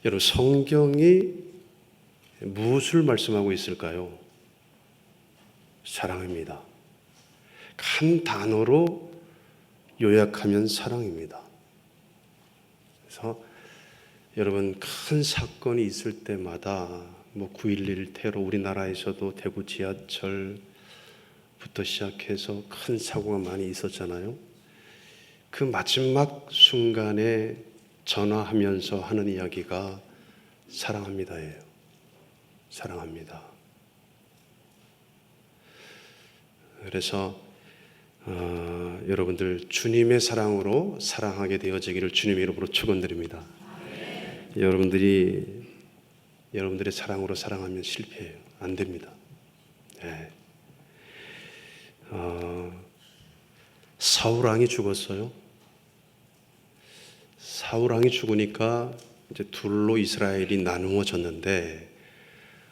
여러분, 성경이 무엇을 말씀하고 있을까요? 사랑입니다. 한 단어로 요약하면 사랑입니다. 그래서 여러분, 큰 사건이 있을 때마다 9.11 테러, 우리나라에서도 대구 지하철부터 시작해서 큰 사고가 많이 있었잖아요. 그 마지막 순간에 전화하면서 하는 이야기가 사랑합니다예요. 사랑합니다. 그래서 여러분들 주님의 사랑으로 사랑하게 되어지기를 주님의 이름으로 축원드립니다. 여러분들의 사랑으로 사랑하면 실패해요. 안 됩니다. 네. 사울 왕이 죽었어요. 사울 왕이 죽으니까 이제 둘로 이스라엘이 나누어졌는데,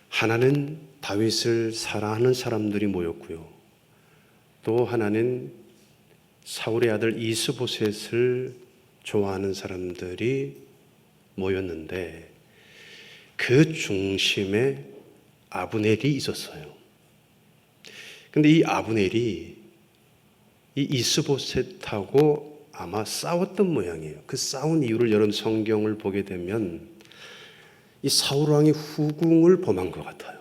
하나는 다윗을 사랑하는 사람들이 모였고요, 또 하나는 사울의 아들 이스보셋을 좋아하는 사람들이 모였는데, 그 중심에 아브넬이 있었어요. 근데 이 아브넬이 이 이스보셋하고 아마 싸웠던 모양이에요. 그 싸운 이유를 여러분 성경을 보게 되면 이 사울 왕이 후궁을 범한 것 같아요.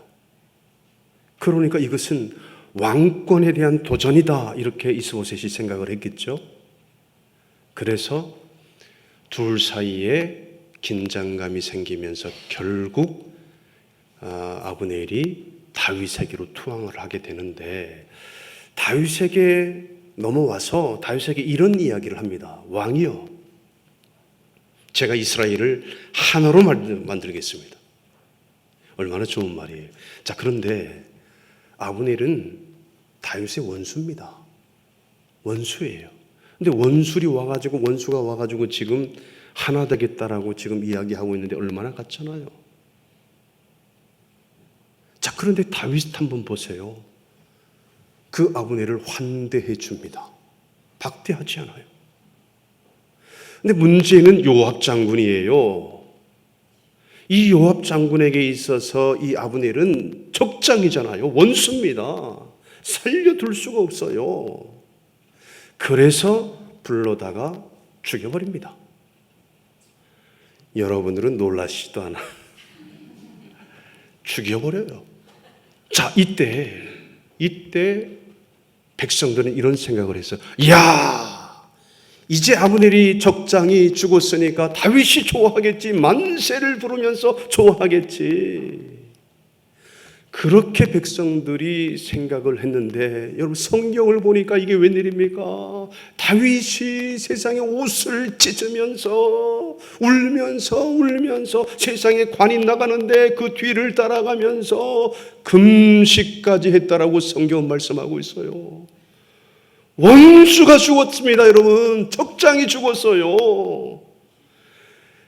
그러니까 이것은 왕권에 대한 도전이다, 이렇게 이스보셋이 생각을 했겠죠. 그래서 둘 사이에 긴장감이 생기면서 결국 아브넬이 다윗에게로 투항을 하게 되는데, 다윗에게 넘어와서 다윗에게 이런 이야기를 합니다. 왕이여, 제가 이스라엘을 하나로 만들겠습니다. 얼마나 좋은 말이에요. 자, 그런데 아브넬은 다윗의 원수입니다. 원수예요. 근데 원수가 와가지고 지금 하나 되겠다라고 지금 이야기하고 있는데 얼마나 같잖아요. 자, 그런데 다윗 한번 보세요. 그 아브넬을 환대해 줍니다. 박대하지 않아요. 근데 문제는 요압 장군이에요. 이 요압 장군에게 있어서 이 아브넬은 적장이잖아요. 원수입니다. 살려둘 수가 없어요. 그래서 불러다가 죽여버립니다. 여러분들은 놀라시지도 않아. 죽여버려요. 자, 이때 백성들은 이런 생각을 했어요. 야, 이제 아브넬이 적장이 죽었으니까 다윗이 좋아하겠지. 만세를 부르면서 좋아하겠지. 그렇게 백성들이 생각을 했는데, 여러분 성경을 보니까 이게 웬일입니까? 다윗이 세상에 옷을 찢으면서 울면서 세상에 관이 나가는데 그 뒤를 따라가면서 금식까지 했다라고 성경은 말씀하고 있어요. 원수가 죽었습니다. 여러분, 적장이 죽었어요.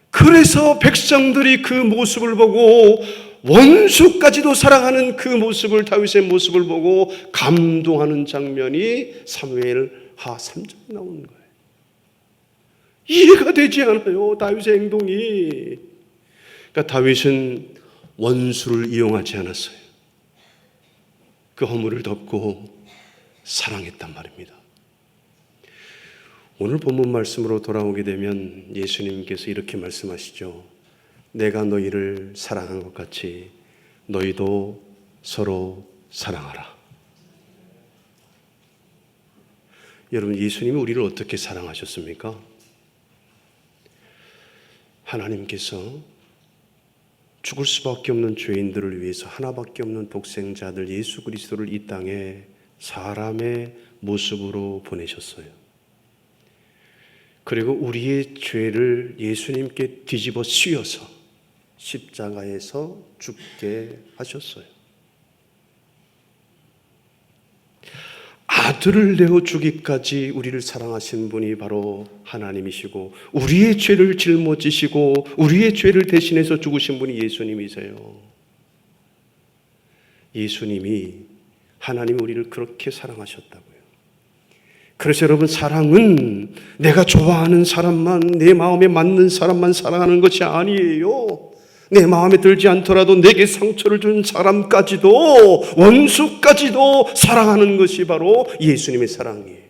그래서 백성들이 그 모습을 보고, 원수까지도 사랑하는 그 모습을, 다윗의 모습을 보고 감동하는 장면이 사무엘하 3장에 나오는 거예요. 이해가 되지 않아요, 다윗의 행동이. 그러니까 다윗은 원수를 이용하지 않았어요. 그 허물을 덮고 사랑했단 말입니다. 오늘 본문 말씀으로 돌아오게 되면 예수님께서 이렇게 말씀하시죠. 내가 너희를 사랑한 것 같이 너희도 서로 사랑하라. 여러분, 예수님이 우리를 어떻게 사랑하셨습니까? 하나님께서 죽을 수밖에 없는 죄인들을 위해서 하나밖에 없는 독생자들 예수 그리스도를 이 땅에 사람의 모습으로 보내셨어요. 그리고 우리의 죄를 예수님께 뒤집어 씌워서 십자가에서 죽게 하셨어요. 아들을 내어 주기까지 우리를 사랑하신 분이 바로 하나님이시고, 우리의 죄를 짊어지시고 우리의 죄를 대신해서 죽으신 분이 예수님이세요. 예수님이, 하나님이 우리를 그렇게 사랑하셨다고요. 그래서 여러분, 사랑은 내가 좋아하는 사람만, 내 마음에 맞는 사람만 사랑하는 것이 아니에요. 내 마음에 들지 않더라도 내게 상처를 준 사람까지도, 원수까지도 사랑하는 것이 바로 예수님의 사랑이에요.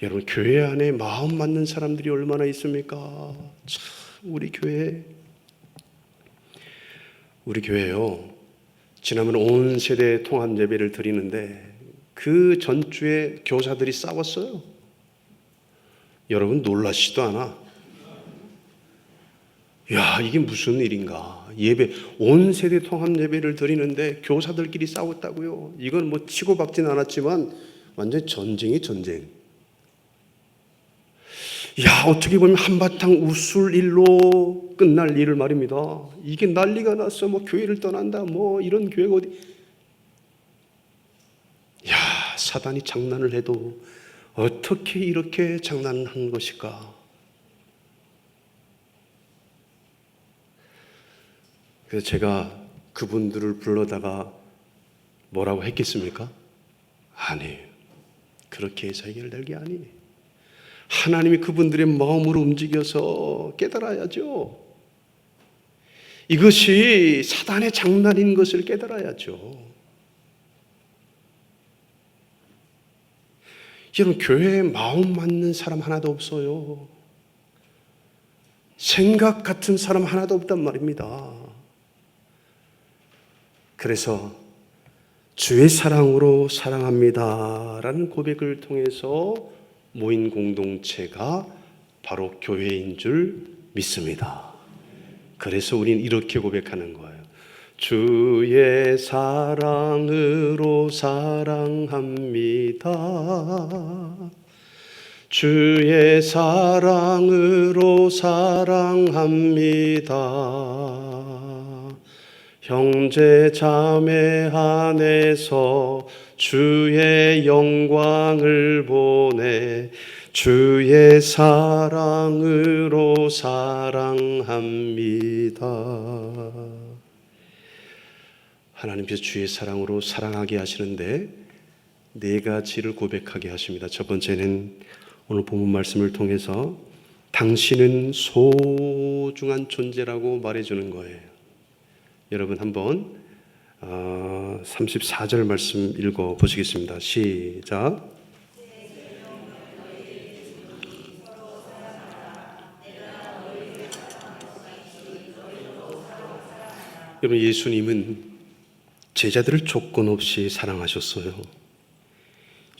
여러분, 교회 안에 마음 맞는 사람들이 얼마나 있습니까? 참, 우리 교회요. 지난번 온 세대 통합 예배를 드리는데 그 전주에 교사들이 싸웠어요. 여러분, 놀라시지도 않아. 야, 이게 무슨 일인가? 예배, 온 세대 통합 예배를 드리는데 교사들끼리 싸웠다고요. 이건 뭐 치고받진 않았지만 완전 전쟁이 전쟁. 야, 어떻게 보면 한바탕 웃을 일로 끝날 일을 말입니다. 이게 난리가 났어. 뭐 교회를 떠난다. 뭐 이런 교회가 어디. 야, 사단이 장난을 해도 어떻게 이렇게 장난한 것일까? 그래서 제가 그분들을 불러다가 뭐라고 했겠습니까? 아니에요. 그렇게 해서 해결될 게 아니에요. 하나님이 그분들의 마음으로 움직여서 깨달아야죠. 이것이 사단의 장난인 것을 깨달아야죠. 여러분, 교회에 마음 맞는 사람 하나도 없어요. 생각 같은 사람 하나도 없단 말입니다. 그래서 주의 사랑으로 사랑합니다 라는 고백을 통해서 모인 공동체가 바로 교회인 줄 믿습니다. 그래서 우리는 이렇게 고백하는 거예요. 주의 사랑으로 사랑합니다. 주의 사랑으로 사랑합니다. 형제 자매 안에서 주의 영광을 보내 주의 사랑으로 사랑합니다. 하나님께서 주의 사랑으로 사랑하게 하시는데 네 가지를 고백하게 하십니다. 첫 번째는 오늘 본문 말씀을 통해서 당신은 소중한 존재라고 말해주는 거예요. 여러분, 한번 34절 말씀 읽어보시겠습니다. 시작. 여러분, 예수님은 제자들을 조건 없이 사랑하셨어요.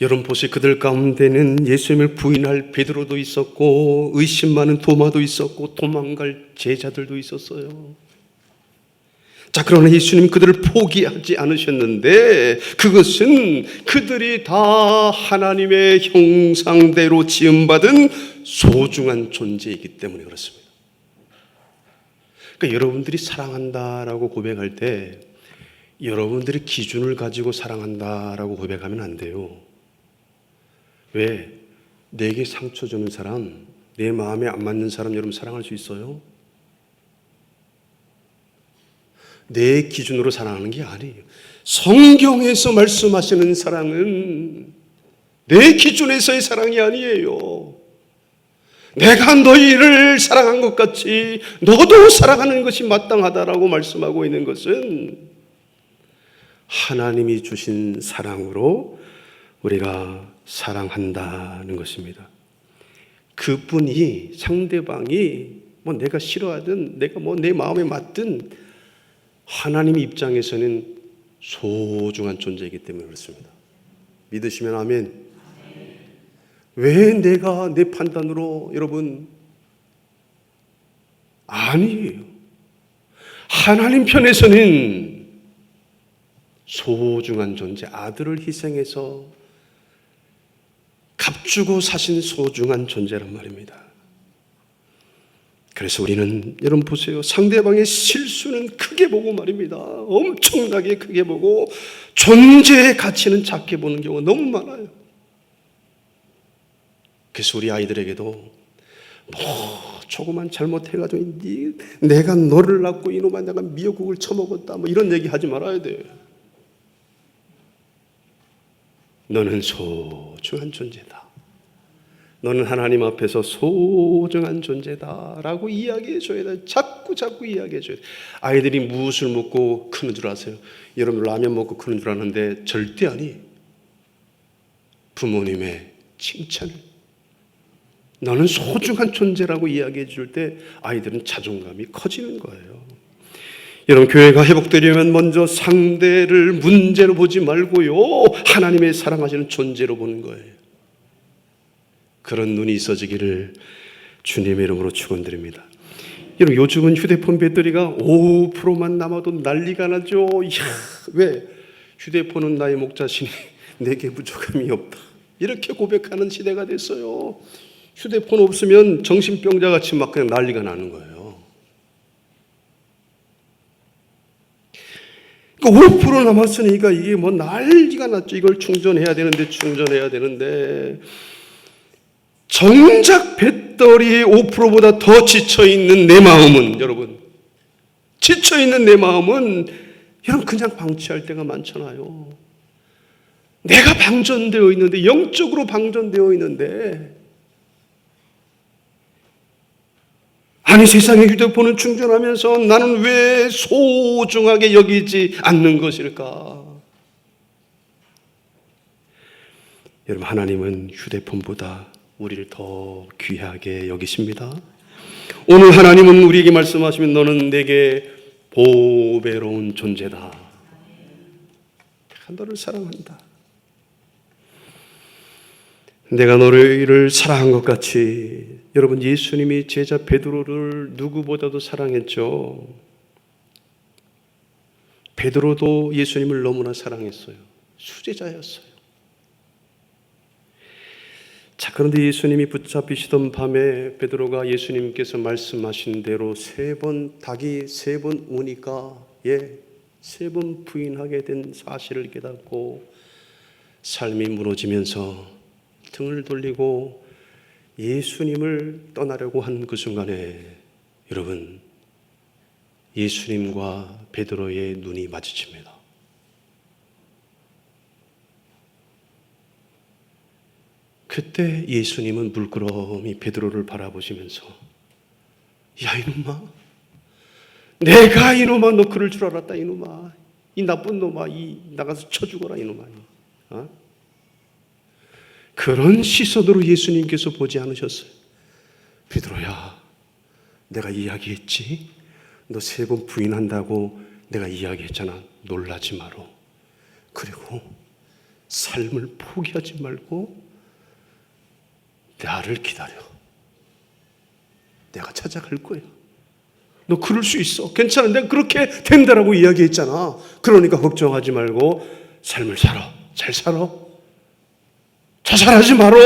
여러분 보세요. 그들 가운데는 예수님을 부인할 베드로도 있었고 의심 많은 도마도 있었고 도망갈 제자들도 있었어요. 자, 그러나 예수님 그들을 포기하지 않으셨는데 그것은 그들이 다 하나님의 형상대로 지음받은 소중한 존재이기 때문에 그렇습니다. 그러니까 여러분들이 사랑한다라고 고백할 때 여러분들이 기준을 가지고 사랑한다라고 고백하면 안 돼요. 왜? 내게 상처 주는 사람, 내 마음에 안 맞는 사람 여러분 사랑할 수 있어요? 내 기준으로 사랑하는 게 아니에요. 성경에서 말씀하시는 사랑은 내 기준에서의 사랑이 아니에요. 내가 너희를 사랑한 것 같이 너도 사랑하는 것이 마땅하다라고 말씀하고 있는 것은 하나님이 주신 사랑으로 우리가 사랑한다는 것입니다. 그분이 상대방이 뭐 내가 싫어하든 내가 뭐 내 마음에 맞든 하나님 입장에서는 소중한 존재이기 때문에 그렇습니다. 믿으시면 아멘. 왜 내가 내 판단으로 여러분 아니에요. 하나님 편에서는 소중한 존재, 아들을 희생해서 값주고 사신 소중한 존재란 말입니다. 그래서 우리는 여러분 보세요. 상대방의 실수는 크게 보고 말입니다. 엄청나게 크게 보고 존재의 가치는 작게 보는 경우가 너무 많아요. 그래서 우리 아이들에게도 뭐 조그만 잘못해가지고 내가 너를 낳고 이놈아 내가 미역국을 처먹었다 뭐 이런 얘기 하지 말아야 돼요. 너는 소중한 존재다. 너는 하나님 앞에서 소중한 존재다라고 이야기해 줘야 돼. 자꾸 이야기해 줘야 돼. 아이들이 무엇을 먹고 크는 줄 아세요? 여러분 라면 먹고 크는 줄 아는데 절대 아니. 부모님의 칭찬. 너는 소중한 존재라고 이야기해 줄 때 아이들은 자존감이 커지는 거예요. 여러분 교회가 회복되려면 먼저 상대를 문제로 보지 말고요, 하나님의 사랑하시는 존재로 보는 거예요. 그런 눈이 있어지기를 주님의 이름으로 축원드립니다. 여러분 요즘은 휴대폰 배터리가 5%만 남아도 난리가 나죠. 이야, 왜? 휴대폰은 나의 목자시니 내게 부족함이 없다, 이렇게 고백하는 시대가 됐어요. 휴대폰 없으면 정신병자 같이 막 그냥 난리가 나는 거예요. 그러니까 5% 남았으니까 이게 뭐 난리가 났죠. 이걸 충전해야 되는데 정작 배터리 5%보다 더 지쳐있는 내 마음은, 여러분 지쳐있는 내 마음은 여러분 그냥 방치할 때가 많잖아요. 내가 방전되어 있는데, 영적으로 방전되어 있는데, 아니 세상의 휴대폰을 충전하면서 나는 왜 소중하게 여기지 않는 것일까? 여러분 하나님은 휴대폰보다 우리를 더 귀하게 여기십니다. 오늘 하나님은 우리에게 말씀하시면 너는 내게 보배로운 존재다. 내가 너를 사랑한다. 내가 너를 사랑한 것 같이 여러분 예수님이 제자 베드로를 누구보다도 사랑했죠. 베드로도 예수님을 너무나 사랑했어요. 수제자였어요. 자, 그런데 예수님이 붙잡히시던 밤에 베드로가 예수님께서 말씀하신 대로 닭이 3번 우니까 3번 부인하게 된 사실을 깨닫고 삶이 무너지면서 등을 돌리고 예수님을 떠나려고 한 그 순간에 여러분 예수님과 베드로의 눈이 마주칩니다. 그때 예수님은 물끄러미 베드로를 바라보시면서 야 이놈아, 내가 이놈아 너 그럴 줄 알았다. 이놈아, 이 나쁜 놈아, 이 나가서 쳐 죽어라 이놈아. 그런 시선으로 예수님께서 보지 않으셨어요. 베드로야, 내가 이야기했지? 너 3번 부인한다고 내가 이야기했잖아. 놀라지 마라. 그리고 삶을 포기하지 말고 나를 기다려. 내가 찾아갈 거야. 너 그럴 수 있어. 괜찮아. 내가 그렇게 된다라고 이야기했잖아. 그러니까 걱정하지 말고 삶을 살아. 잘 살아. 자살하지 마라.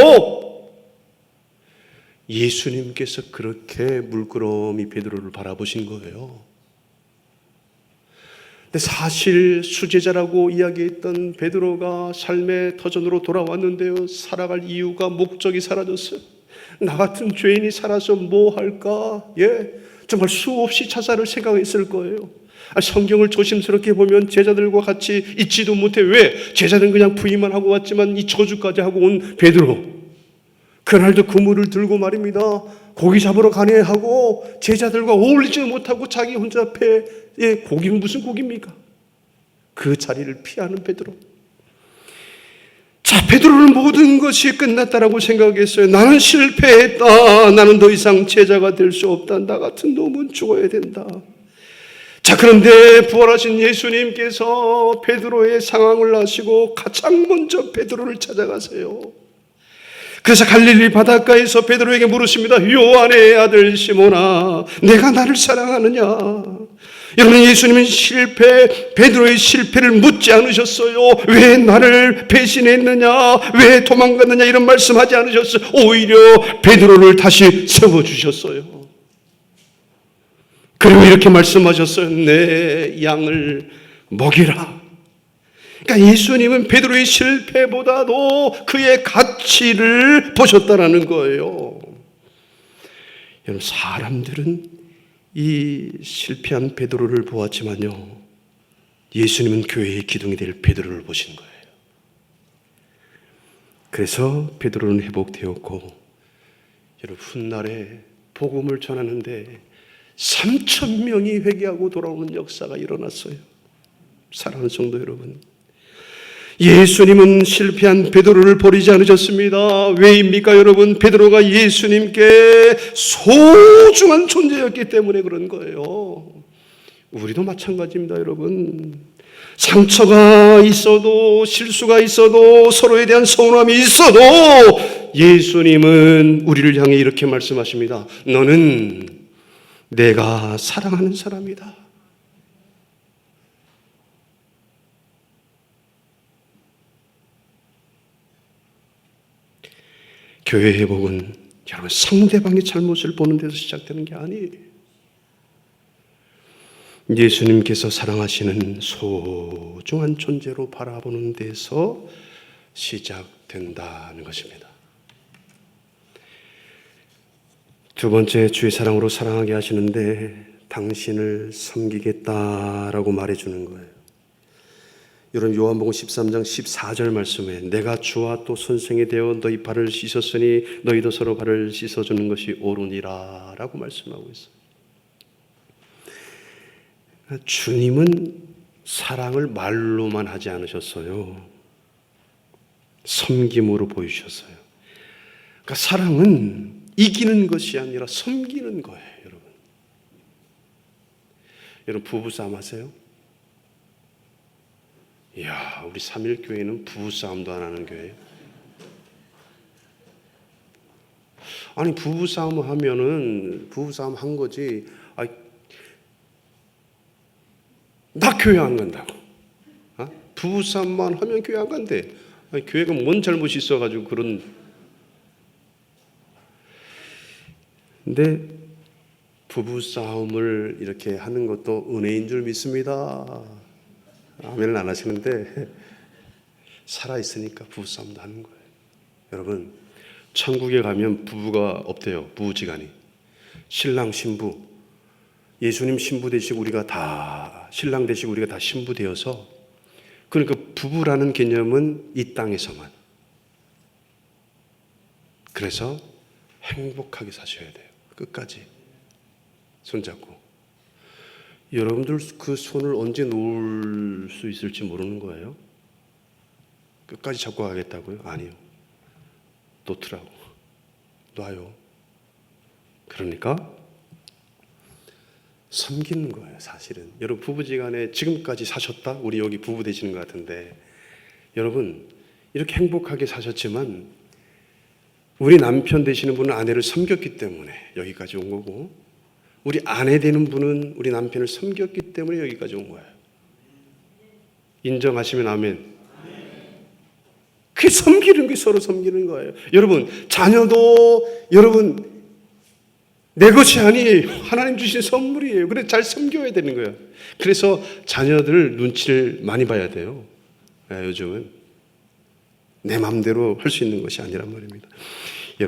예수님께서 그렇게 물끄러미 베드로를 바라보신 거예요. 근데 사실 수제자라고 이야기했던 베드로가 삶의 터전으로 돌아왔는데요, 살아갈 이유가, 목적이 사라졌어요. 나 같은 죄인이 살아서 뭐 할까? 정말 수없이 자살을 생각했을 거예요. 성경을 조심스럽게 보면 제자들과 같이 있지도 못해. 왜? 제자들은 그냥 부인만 하고 왔지만 이 저주까지 하고 온 베드로, 그날도 그물을 들고 말입니다, 고기 잡으러 가네 하고 제자들과 어울리지도 못하고 자기 혼자 배에 고기는 무슨 고기입니까? 그 자리를 피하는 베드로. 자, 베드로는 모든 것이 끝났다라고 생각했어요. 나는 실패했다. 나는 더 이상 제자가 될 수 없다. 나 같은 놈은 죽어야 된다. 자, 그런데 부활하신 예수님께서 베드로의 상황을 아시고 가장 먼저 베드로를 찾아가세요. 그래서 갈릴리 바닷가에서 베드로에게 물으십니다. 요한의 아들 시몬아, 내가 나를 사랑하느냐? 여러분, 예수님은 베드로의 실패를 묻지 않으셨어요. 왜 나를 배신했느냐? 왜 도망갔느냐? 이런 말씀하지 않으셨어요. 오히려 베드로를 다시 세워주셨어요. 그리고 이렇게 말씀하셨어요. 내 양을 먹이라. 그러니까 예수님은 베드로의 실패보다도 그의 가치를 보셨다라는 거예요. 여러분, 사람들은 이 실패한 베드로를 보았지만요, 예수님은 교회의 기둥이 될 베드로를 보신 거예요. 그래서 베드로는 회복되었고 여러분, 훗날에 복음을 전하는데 3천 명이 회개하고 돌아오는 역사가 일어났어요. 사랑하는 성도 여러분, 예수님은 실패한 베드로를 버리지 않으셨습니다. 왜입니까 여러분? 베드로가 예수님께 소중한 존재였기 때문에 그런 거예요. 우리도 마찬가지입니다 여러분. 상처가 있어도, 실수가 있어도, 서로에 대한 서운함이 있어도 예수님은 우리를 향해 이렇게 말씀하십니다. 너는 내가 사랑하는 사람이다. 교회 회복은 여러분 상대방의 잘못을 보는 데서 시작되는 게 아니에요. 예수님께서 사랑하시는 소중한 존재로 바라보는 데서 시작된다는 것입니다. 두 번째, 주의 사랑으로 사랑하게 하시는데 당신을 섬기겠다라고 말해주는 거예요. 여러분, 요한복음 13장 14절 말씀에 내가 주와 또 선생이 되어 너희 발을 씻었으니 너희도 서로 발을 씻어주는 것이 옳으니라 라고 말씀하고 있어요. 주님은 사랑을 말로만 하지 않으셨어요. 섬김으로 보이셨어요. 그러니까 사랑은 이기는 것이 아니라 섬기는 거예요, 여러분. 여러분, 부부싸움 하세요? 이야, 우리 3.1교회는 부부싸움도 안 하는 교회예요. 아니, 부부싸움 하면은 부부싸움 한 거지. 나 교회 안 간다고. 부부싸움만 하면 교회 안 간대. 교회가 뭔 잘못이 있어가지고 그런. 근데 부부싸움을 이렇게 하는 것도 은혜인 줄 믿습니다. 아멘을 안 하시는데 살아있으니까 부부싸움도 하는 거예요. 여러분, 천국에 가면 부부가 없대요. 부부지간이. 신랑 신부, 예수님 신부 되시고 우리가 다 신랑 되시고 우리가 다 신부 되어서, 그러니까 부부라는 개념은 이 땅에서만. 그래서 행복하게 사셔야 돼요. 끝까지 손잡고. 여러분들 그 손을 언제 놓을 수 있을지 모르는 거예요. 끝까지 잡고 가겠다고요? 아니요. 놓더라고. 놔요. 그러니까 섬기는 거예요, 사실은. 여러분, 부부지간에 지금까지 사셨다? 우리 여기 부부 되시는 것 같은데, 여러분 이렇게 행복하게 사셨지만 우리 남편 되시는 분은 아내를 섬겼기 때문에 여기까지 온 거고, 우리 아내 되는 분은 우리 남편을 섬겼기 때문에 여기까지 온 거예요. 인정하시면 아멘. 그게 섬기는 게, 서로 섬기는 거예요. 여러분, 자녀도 여러분 내 것이 아니에요. 하나님 주신 선물이에요. 그래서 잘 섬겨야 되는 거예요. 그래서 자녀들 눈치를 많이 봐야 돼요. 요즘은 내 마음대로 할 수 있는 것이 아니란 말입니다.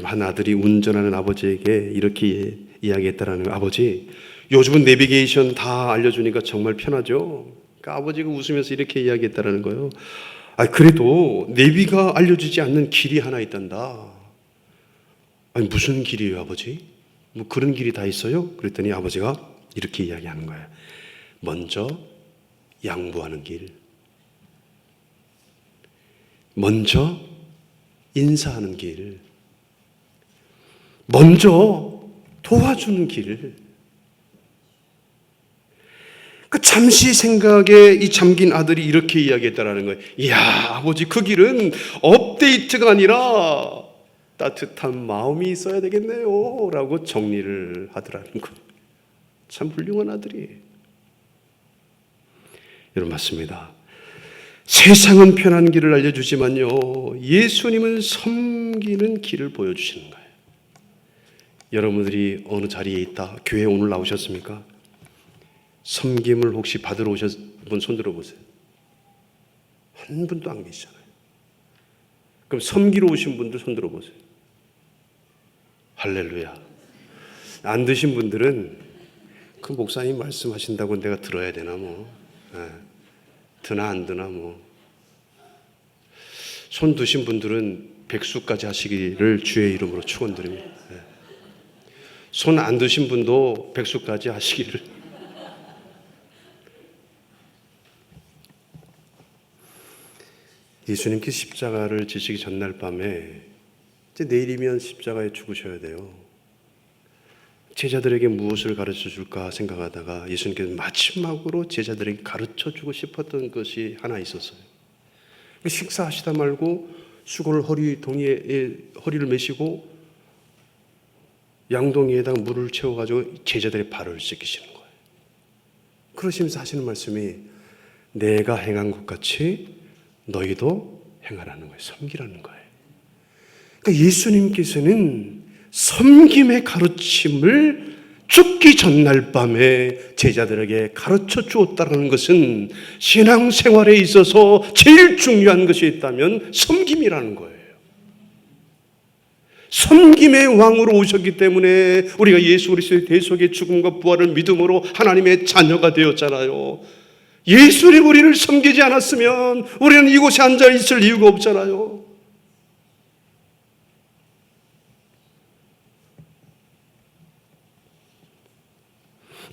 한 아들이 운전하는 아버지에게 이렇게 이야기했다라는 거예요. 아버지, 요즘은 내비게이션 다 알려주니까 정말 편하죠. 그러니까 아버지가 웃으면서 이렇게 이야기했다라는 거예요. 그래도 내비가 알려주지 않는 길이 하나 있단다. 아니, 무슨 길이에요, 아버지? 뭐 그런 길이 다 있어요? 그랬더니 아버지가 이렇게 이야기하는 거예요. 먼저 양보하는 길, 먼저 인사하는 길, 먼저 도와주는 길. 그 잠시 생각에 이 잠긴 아들이 이렇게 이야기했다라는 거예요. 이야, 아버지, 그 길은 업데이트가 아니라 따뜻한 마음이 있어야 되겠네요 라고 정리를 하더라는 거예요. 참 훌륭한 아들이에요. 여러분, 맞습니다. 세상은 편한 길을 알려주지만요, 예수님은 섬기는 길을 보여주시는 거예요. 여러분들이 어느 자리에 있다, 교회에 오늘 나오셨습니까? 섬김을 혹시 받으러 오신 분 손 들어보세요. 한 분도 안 계시잖아요. 그럼 섬기러 오신 분들 손 들어보세요. 할렐루야. 안 드신 분들은 그 목사님 말씀하신다고 내가 들어야 되나 뭐, 드나 안 드나 뭐. 손 드신 분들은 백수까지 하시기를 주의 이름으로 축원드립니다. 손 안 드신 분도 백수까지 하시기를. 예수님께서 십자가를 지시기 전날 밤에 이제 내일이면 십자가에 죽으셔야 돼요. 제자들에게 무엇을 가르쳐 줄까 생각하다가 예수님께서 마지막으로 제자들에게 가르쳐 주고 싶었던 것이 하나 있었어요. 식사하시다 말고 수골 동이에 허리를 메시고 양동이에다가 물을 채워가지고 제자들의 발을 씻기시는 거예요. 그러시면서 하시는 말씀이 내가 행한 것 같이 너희도 행하라는 거예요. 섬기라는 거예요. 그러니까 예수님께서는 섬김의 가르침을 죽기 전날 밤에 제자들에게 가르쳐 주었다는 것은 신앙생활에 있어서 제일 중요한 것이 있다면 섬김이라는 거예요. 섬김의 왕으로 오셨기 때문에 우리가 예수 그리스도의 대속의 죽음과 부활을 믿음으로 하나님의 자녀가 되었잖아요. 예수님 우리를 섬기지 않았으면 우리는 이곳에 앉아 있을 이유가 없잖아요.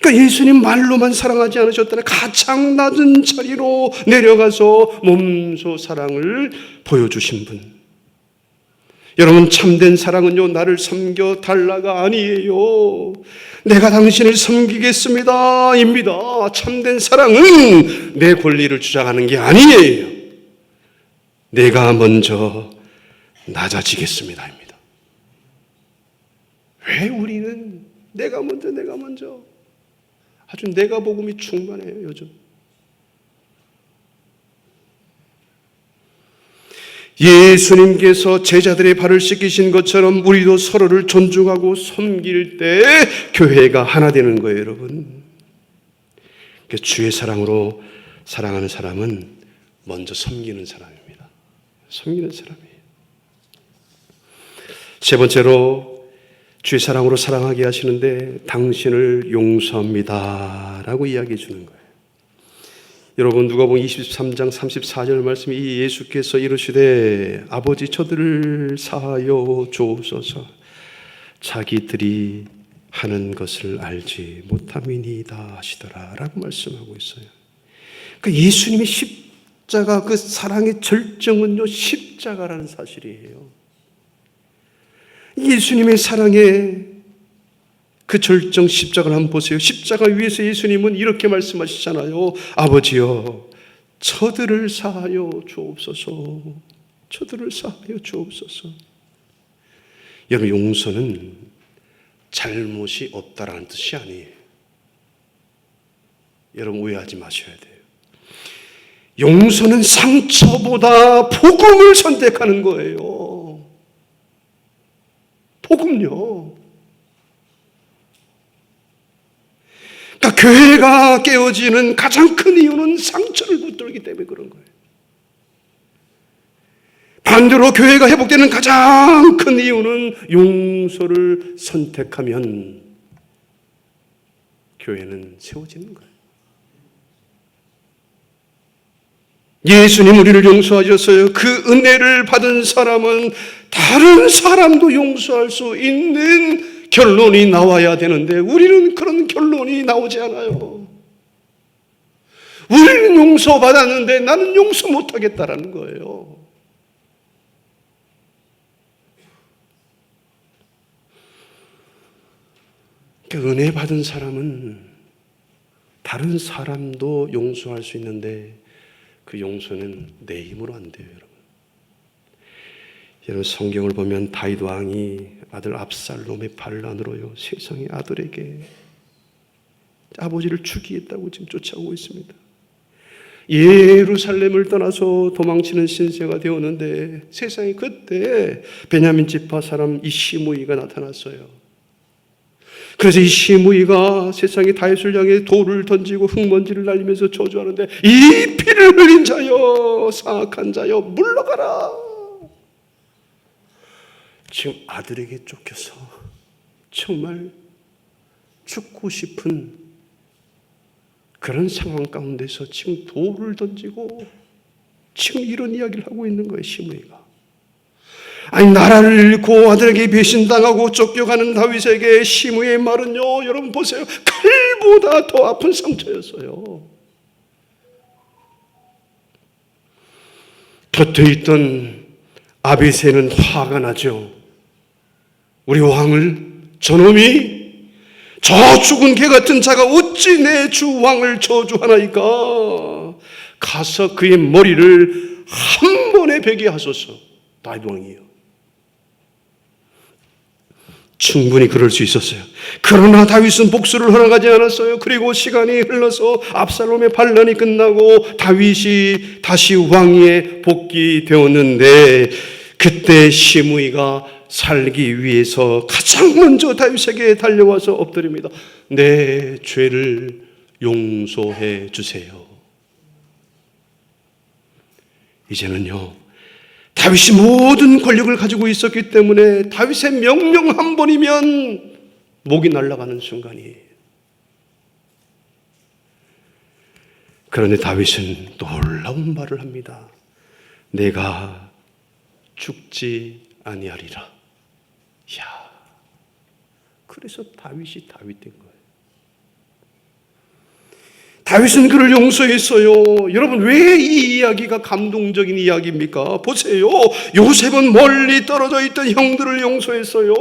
그러니까 예수님 말로만 사랑하지 않으셨다면 가장 낮은 자리로 내려가서 몸소 사랑을 보여주신 분. 여러분, 참된 사랑은요, 나를 섬겨 달라가 아니에요. 내가 당신을 섬기겠습니다 입니다. 참된 사랑은 내 권리를 주장하는 게 아니에요. 내가 먼저 낮아지겠습니다 입니다. 왜 우리는 내가 먼저 아주 내가 복음이 충만해요 요즘. 예수님께서 제자들의 발을 씻기신 것처럼 우리도 서로를 존중하고 섬길 때 교회가 하나 되는 거예요, 여러분. 주의 사랑으로 사랑하는 사람은 먼저 섬기는 사람입니다. 섬기는 사람이에요. 세 번째로 주의 사랑으로 사랑하게 하시는데 당신을 용서합니다 라고 이야기해 주는 거예요. 여러분, 누가복음 23장 34절 말씀이 이 예수께서 이르시되 아버지 저들을 사하여 주옵소서 자기들이 하는 것을 알지 못함이니이다 하시더라 라고 말씀하고 있어요. 그러니까 예수님의 십자가 그 사랑의 절정은요 십자가라는 사실이에요. 예수님의 사랑의 그 절정 십자가를 한번 보세요. 십자가 위에서 예수님은 이렇게 말씀하시잖아요. 아버지여 저들을 사하여 주옵소서. 저들을 사하여 주옵소서. 여러분, 용서는 잘못이 없다라는 뜻이 아니에요. 여러분, 오해하지 마셔야 돼요. 용서는 상처보다 복음을 선택하는 거예요. 복음요. 그러니까 교회가 깨어지는 가장 큰 이유는 상처를 붙들기 때문에 그런 거예요. 반대로 교회가 회복되는 가장 큰 이유는 용서를 선택하면 교회는 세워지는 거예요. 예수님 우리를 용서하셨어요. 그 은혜를 받은 사람은 다른 사람도 용서할 수 있는 결론이 나와야 되는데 우리는 그런 결론이 나오지 않아요. 우리는 용서받았는데 나는 용서 못하겠다라는 거예요. 그러니까 은혜 받은 사람은 다른 사람도 용서할 수 있는데 그 용서는 내 힘으로 안 돼요, 여러분. 여러분, 성경을 보면 다윗 왕이 아들 압살롬의 반란으로요 세상의 아들에게 아버지를 죽이겠다고 지금 쫓아오고 있습니다. 예루살렘을 떠나서 도망치는 신세가 되었는데 세상에 그때 베냐민 지파 사람 이 시므이가 나타났어요. 그래서 이 시므이가 세상에 다윗을 향해 돌을 던지고 흙먼지를 날리면서 저주하는데 이 피를 흘린 자여 사악한 자여 물러가라. 지금 아들에게 쫓겨서 정말 죽고 싶은 그런 상황 가운데서 지금 돌을 던지고 지금 이런 이야기를 하고 있는 거예요, 시므이가. 아니, 나라를 잃고 아들에게 배신당하고 쫓겨가는 다윗에게 시므의 말은요, 여러분 보세요, 칼보다 더 아픈 상처였어요. 곁에 있던 아비새는 화가 나죠. 우리 왕을 저놈이, 저 죽은 개 같은 자가 어찌 내 주 왕을 저주하나이까. 가서 그의 머리를 한 번에 베게 하소서. 다윗 왕이요. 충분히 그럴 수 있었어요. 그러나 다윗은 복수를 허락하지 않았어요. 그리고 시간이 흘러서 압살롬의 반란이 끝나고 다윗이 다시 왕위에 복귀되었는데, 그때 시므이가 살기 위해서 가장 먼저 다윗에게 달려와서 엎드립니다. 내 죄를 용서해 주세요. 이제는요, 다윗이 모든 권력을 가지고 있었기 때문에 다윗의 명령 한 번이면 목이 날아가는 순간이에요. 그런데 다윗은 놀라운 말을 합니다. 내가 죽지 아니하리라. 야, 그래서 다윗이 다윗 된 거예요. 다윗은 그를 용서했어요. 여러분, 왜 이 이야기가 감동적인 이야기입니까? 보세요. 요셉은 멀리 떨어져 있던 형들을 용서했어요.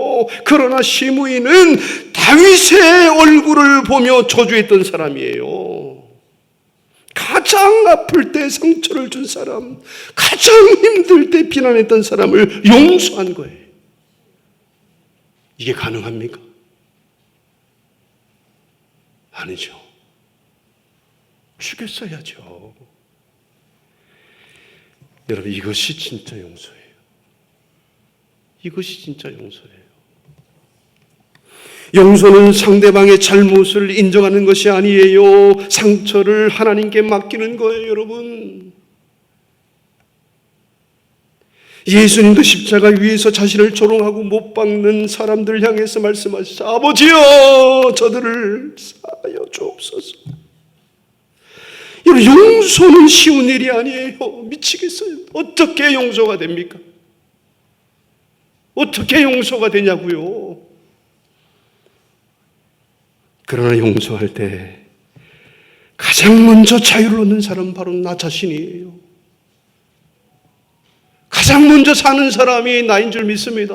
그러나 시므이는 다윗의 얼굴을 보며 저주했던 사람이에요. 가장 아플 때 상처를 준 사람, 가장 힘들 때 비난했던 사람을 용서한 거예요. 이게 가능합니까? 아니죠. 죽였어야죠. 여러분, 이것이 진짜 용서예요. 이것이 진짜 용서예요. 용서는 상대방의 잘못을 인정하는 것이 아니에요. 상처를 하나님께 맡기는 거예요, 여러분. 예수님도 십자가 위에서 자신을 조롱하고 못 박는 사람들 향해서 말씀하시죠. 아버지여, 저들을 사하여 주옵소서. 용서는 쉬운 일이 아니에요. 미치겠어요. 어떻게 용서가 됩니까? 어떻게 용서가 되냐고요. 그러나 용서할 때 가장 먼저 자유를 얻는 사람은 바로 나 자신이에요. 가장 먼저 사는 사람이 나인 줄 믿습니다.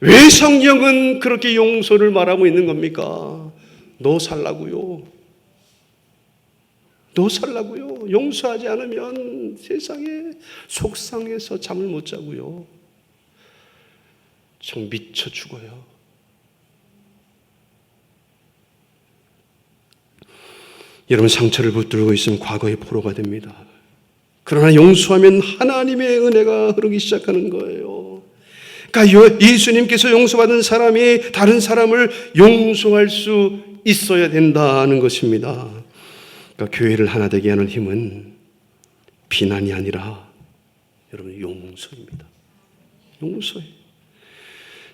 왜 성경은 그렇게 용서를 말하고 있는 겁니까? 너 살라고요. 너 살라고요. 용서하지 않으면 세상에 속상해서 잠을 못 자고요. 정 미쳐 죽어요. 여러분, 상처를 붙들고 있으면 과거의 포로가 됩니다. 그러나 용서하면 하나님의 은혜가 흐르기 시작하는 거예요. 그러니까 예수님께서 용서받은 사람이 다른 사람을 용서할 수 있어야 된다는 것입니다. 그러니까 교회를 하나 되게 하는 힘은 비난이 아니라 여러분 용서입니다. 용서예요.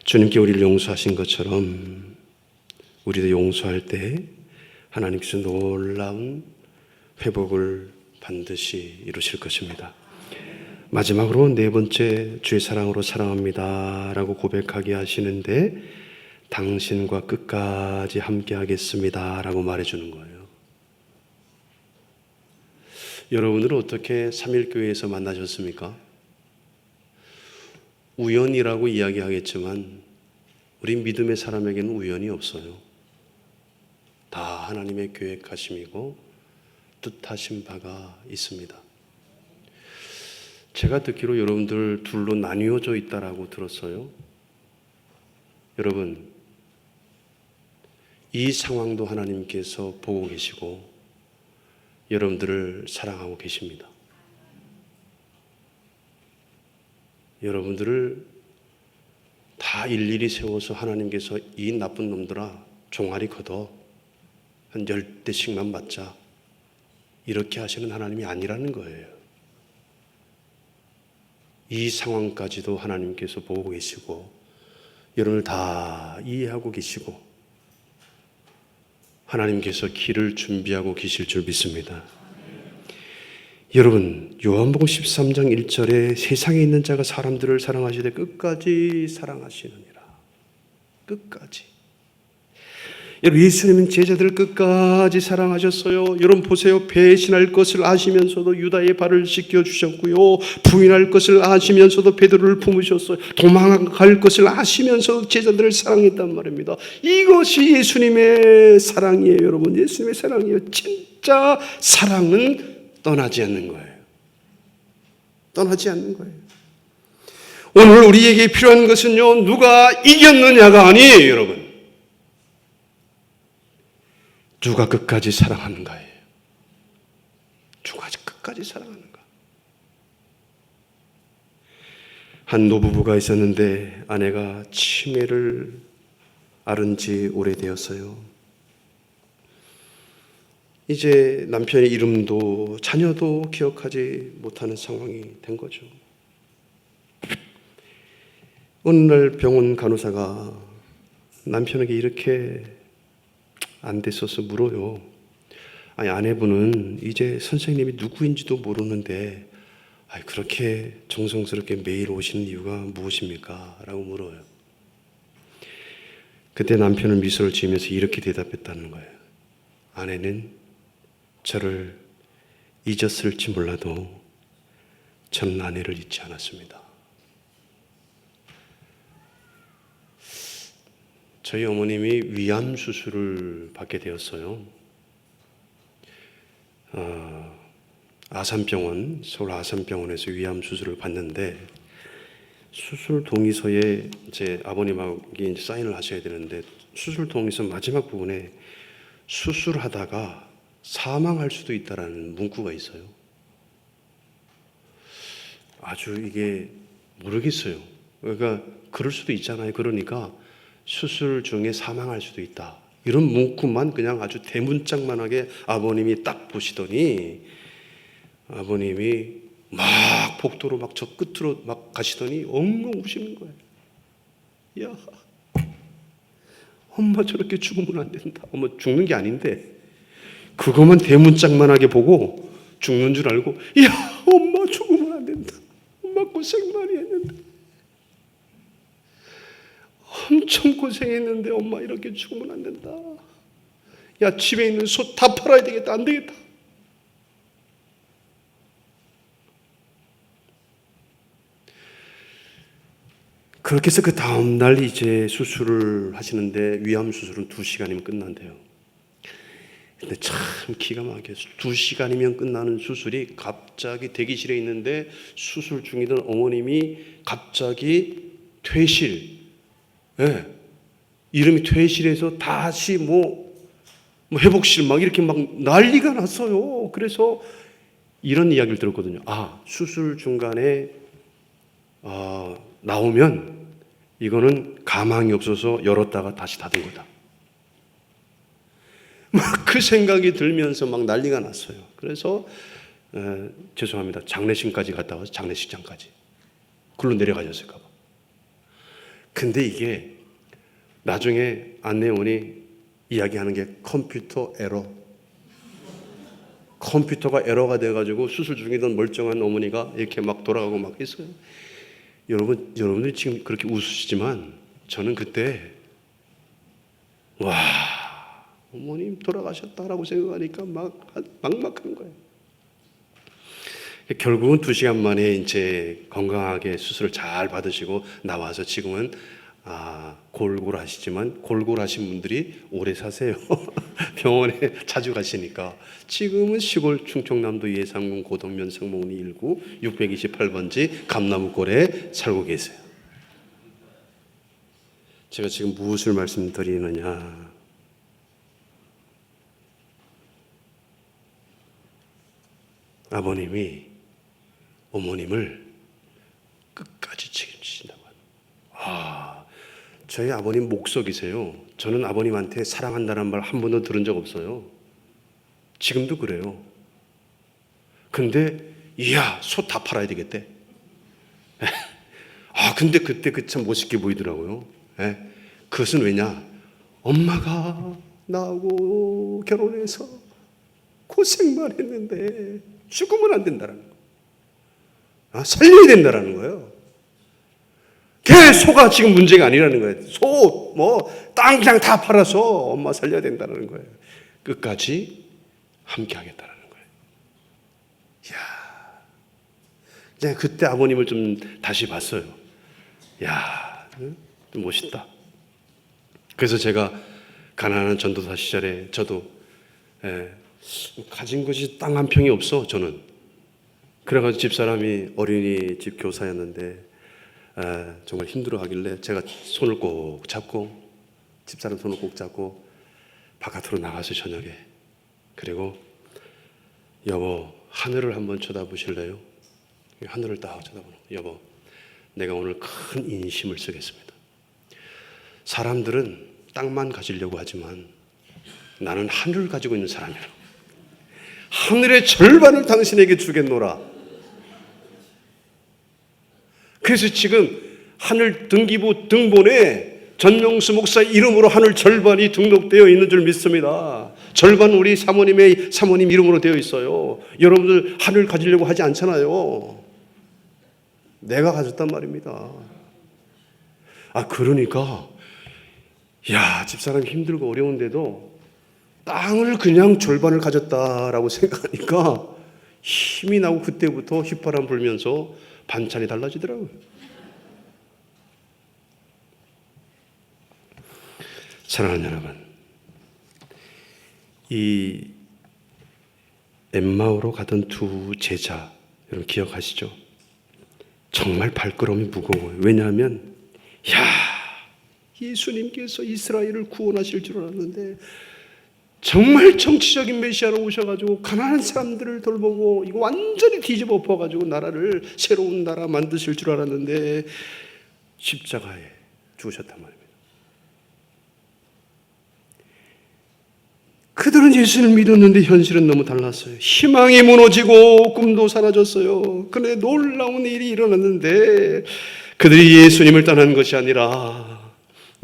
주님께 우리를 용서하신 것처럼 우리도 용서할 때 하나님께서 놀라운 회복을 반드시 이루실 것입니다. 마지막으로 네 번째, 주의 사랑으로 사랑합니다 라고 고백하게 하시는데, 당신과 끝까지 함께 하겠습니다 라고 말해주는 거예요. 여러분들은 어떻게 삼일교회에서 만나셨습니까? 우연이라고 이야기하겠지만 우리 믿음의 사람에게는 우연이 없어요. 다 하나님의 계획하심이고 뜻하신 바가 있습니다. 제가 듣기로 여러분들 둘로 나뉘어져 있다라고 들었어요. 여러분, 이 상황도 하나님께서 보고 계시고 여러분들을 사랑하고 계십니다. 여러분들을 다 일일이 세워서 하나님께서 이 나쁜 놈들아 종아리 걷어 한 10대씩만 맞자 이렇게 하시는 하나님이 아니라는 거예요. 이 상황까지도 하나님께서 보고 계시고 여러분을 다 이해하고 계시고 하나님께서 길을 준비하고 계실 줄 믿습니다. 여러분, 요한복음 13장 1절에 세상에 있는 자가 사람들을 사랑하시되 끝까지 사랑하시느니라. 끝까지. 여러분, 예수님은 제자들을 끝까지 사랑하셨어요. 여러분 보세요. 배신할 것을 아시면서도 유다의 발을 씻겨주셨고요. 부인할 것을 아시면서도 베드로를 품으셨어요. 도망갈 것을 아시면서도 제자들을 사랑했단 말입니다. 이것이 예수님의 사랑이에요. 여러분, 예수님의 사랑이에요. 진짜 사랑은 떠나지 않는 거예요. 떠나지 않는 거예요. 오늘 우리에게 필요한 것은요, 누가 이겼느냐가 아니에요, 여러분. 누가 끝까지 사랑하는가예요. 누가 끝까지 사랑하는가. 한 노부부가 있었는데 아내가 치매를 앓은 지 오래되었어요. 이제 남편의 이름도 자녀도 기억하지 못하는 상황이 된 거죠. 어느 날 병원 간호사가 남편에게 이렇게 안 됐어서 물어요. 아니, 아내분은 이제 선생님이 누구인지도 모르는데 그렇게 정성스럽게 매일 오시는 이유가 무엇입니까? 라고 물어요. 그때 남편은 미소를 지으면서 이렇게 대답했다는 거예요. 아내는 저를 잊었을지 몰라도 저는 아내를 잊지 않았습니다. 저희 어머님이 위암 수술을 받게 되었어요. 아산병원, 서울 아산병원에서 위암 수술을 받는데 수술 동의서에 이제 아버님하고 이제 사인을 하셔야 되는데 수술 동의서 마지막 부분에 수술하다가 사망할 수도 있다라는 문구가 있어요. 아주 이게 모르겠어요. 그러니까 그럴 수도 있잖아요. 그러니까 수술 중에 사망할 수도 있다. 이런 문구만 그냥 아주 대문짝만하게 아버님이 딱 보시더니 아버님이 막 복도로 막 저 끝으로 막 가시더니 엉엉 우시는 거예요. 야, 엄마 저렇게 죽으면 안 된다. 엄마 죽는 게 아닌데 그것만 대문짝만하게 보고 죽는 줄 알고 야, 엄마 죽으면 안 된다. 엄마 고생 많이 했는데 엄청 고생했는데 엄마 이렇게 죽으면 안 된다. 야, 집에 있는 소 다 팔아야 되겠다. 안 되겠다. 그렇게 해서 그 다음날 이제 수술을 하시는데 위암 수술은 2시간이면 끝난대요. 근데 참 기가 막혀요. 2시간이면 끝나는 수술이 갑자기 대기실에 있는데 수술 중이던 어머님이 갑자기 퇴실, 이름이 퇴실해서 다시 뭐 회복실 막 이렇게 막 난리가 났어요. 그래서 이런 이야기를 들었거든요. 수술 중간에 나오면 이거는 가망이 없어서 열었다가 다시 닫은 거다. 막 그 생각이 들면서 막 난리가 났어요. 그래서 죄송합니다. 장례식까지 갔다 와서 장례식장까지 굴러 내려가셨을까 봐. 근데 이게 나중에 안내원이 이야기하는 게 컴퓨터 에러. 컴퓨터가 에러가 돼가지고 수술 중이던 멀쩡한 어머니가 이렇게 막 돌아가고 막 했어요. 여러분들이 지금 그렇게 웃으시지만 저는 그때 어머님 돌아가셨다라고 생각하니까 막막한 거예요. 결국은 2시간 만에 이제 건강하게 수술을 잘 받으시고 나와서 지금은 골골하시지만 골골하신 분들이 오래 사세요. 병원에 자주 가시니까 지금은 시골 충청남도 예산군 고덕면 성목리 1구 628번지 감나무골에 살고 계세요. 제가 지금 무엇을 말씀드리느냐? 아버님이 어머님을 끝까지 책임지신다고 합니다. 저희 아버님 목석이세요. 저는 아버님한테 사랑한다는 말 한 번도 들은 적 없어요. 지금도 그래요. 근데 소 다 팔아야 되겠대. 근데 그때 그 참 멋있게 보이더라고요. 그것은 왜냐? 엄마가 나하고 결혼해서 고생만 했는데 죽으면 안 된다는 거예요. 살려야 된다는 거예요. 개, 소가 지금 문제가 아니라는 거예요. 소, 땅 그냥 다 팔아서 엄마 살려야 된다는 거예요. 끝까지 함께 하겠다는 거예요. 이야, 그냥 그때 아버님을 좀 다시 봤어요. 이야, 좀 멋있다. 그래서 제가 가난한 전도사 시절에 저도 가진 것이 땅 한 평이 없어, 저는. 그래가지고 집사람이 어린이집 교사였는데 정말 힘들어하길래 제가 손을 꼭 잡고, 집사람 손을 꼭 잡고 바깥으로 나가서 저녁에, 그리고 여보, 하늘을 한번 쳐다보실래요? 하늘을 딱 쳐다보는, 여보, 내가 오늘 큰 인심을 쓰겠습니다. 사람들은 땅만 가지려고 하지만 나는 하늘을 가지고 있는 사람이라. 하늘의 절반을 당신에게 주겠노라. 그래서 지금 하늘 등기부 등본에 전명수 목사 이름으로 하늘 절반이 등록되어 있는 줄 믿습니다. 절반 우리 사모님 이름으로 되어 있어요. 여러분들 하늘 가지려고 하지 않잖아요. 내가 가졌단 말입니다. 그러니까 야, 집사람이 힘들고 어려운데도 땅을 그냥 절반을 가졌다라고 생각하니까 힘이 나고, 그때부터 휘파람 불면서 반찬이 달라지더라고요. 사랑하는 여러분, 이 엠마오로 가던 두 제자, 여러분 기억하시죠? 정말 발걸음이 무거워요. 왜냐하면 예수님께서 이스라엘을 구원하실 줄 알았는데 정말 정치적인 메시아로 오셔가지고 가난한 사람들을 돌보고 이거 완전히 뒤집어 엎어가지고 나라를, 새로운 나라 만드실 줄 알았는데 십자가에 죽으셨단 말입니다. 그들은 예수를 믿었는데 현실은 너무 달랐어요. 희망이 무너지고 꿈도 사라졌어요. 그런데 놀라운 일이 일어났는데 그들이 예수님을 떠난 것이 아니라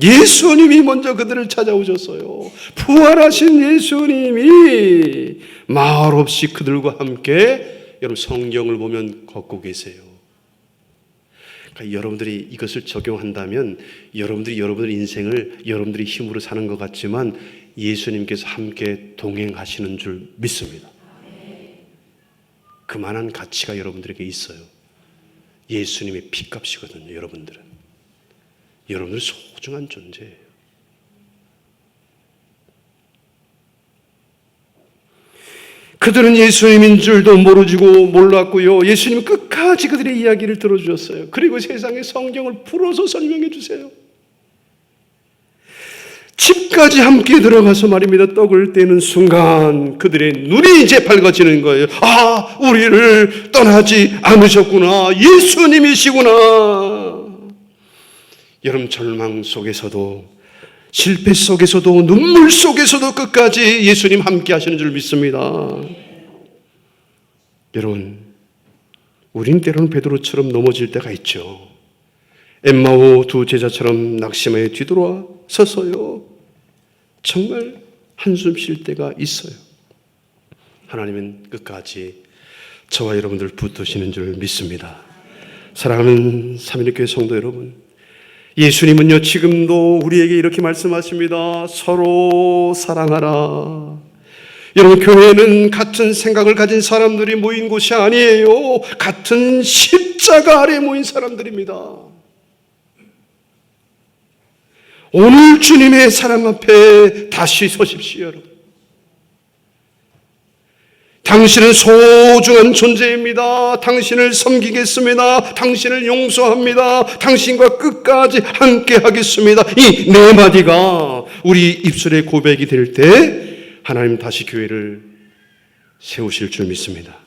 예수님이 먼저 그들을 찾아오셨어요. 부활하신 예수님이 말 없이 그들과 함께, 여러분 성경을 보면 걷고 계세요. 그러니까 여러분들이 이것을 적용한다면 여러분들이 여러분의 인생을 여러분들이 힘으로 사는 것 같지만 예수님께서 함께 동행하시는 줄 믿습니다. 그만한 가치가 여러분들에게 있어요. 예수님의 피값이거든요. 여러분들은 소중한 존재예요. 그들은 예수님인 줄도 모르고 몰랐고요. 예수님은 끝까지 그들의 이야기를 들어주셨어요. 그리고 세상에 성경을 풀어서 설명해 주세요. 집까지 함께 들어가서 말입니다. 떡을 떼는 순간 그들의 눈이 이제 밝아지는 거예요. 우리를 떠나지 않으셨구나. 예수님이시구나. 여러분, 절망 속에서도, 실패 속에서도, 눈물 속에서도 끝까지 예수님 함께 하시는 줄 믿습니다. 여러분, 우린 때로는 베드로처럼 넘어질 때가 있죠. 엠마오 두 제자처럼 낙심하여 뒤돌아 서서요, 정말 한숨 쉴 때가 있어요. 하나님은 끝까지 저와 여러분들 붙드시는 줄 믿습니다. 사랑하는 삼위일교회 성도 여러분, 예수님은요 지금도 우리에게 이렇게 말씀하십니다. 서로 사랑하라. 여러분, 교회는 같은 생각을 가진 사람들이 모인 곳이 아니에요. 같은 십자가 아래 모인 사람들입니다. 오늘 주님의 사랑 앞에 다시 서십시오. 여러분, 당신은 소중한 존재입니다. 당신을 섬기겠습니다. 당신을 용서합니다. 당신과 끝까지 함께 하겠습니다. 이 네 마디가 우리 입술의 고백이 될 때 하나님 다시 교회를 세우실 줄 믿습니다.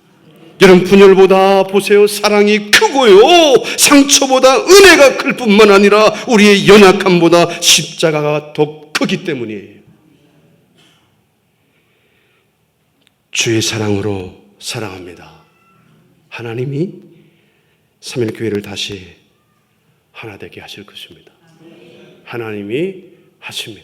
여러분, 분열보다 보세요, 사랑이 크고요, 상처보다 은혜가 클 뿐만 아니라 우리의 연약함보다 십자가가 더 크기 때문이에요. 주의 사랑으로 사랑합니다. 하나님이 삼일교회를 다시 하나 되게 하실 것입니다. 하나님이 하십니다.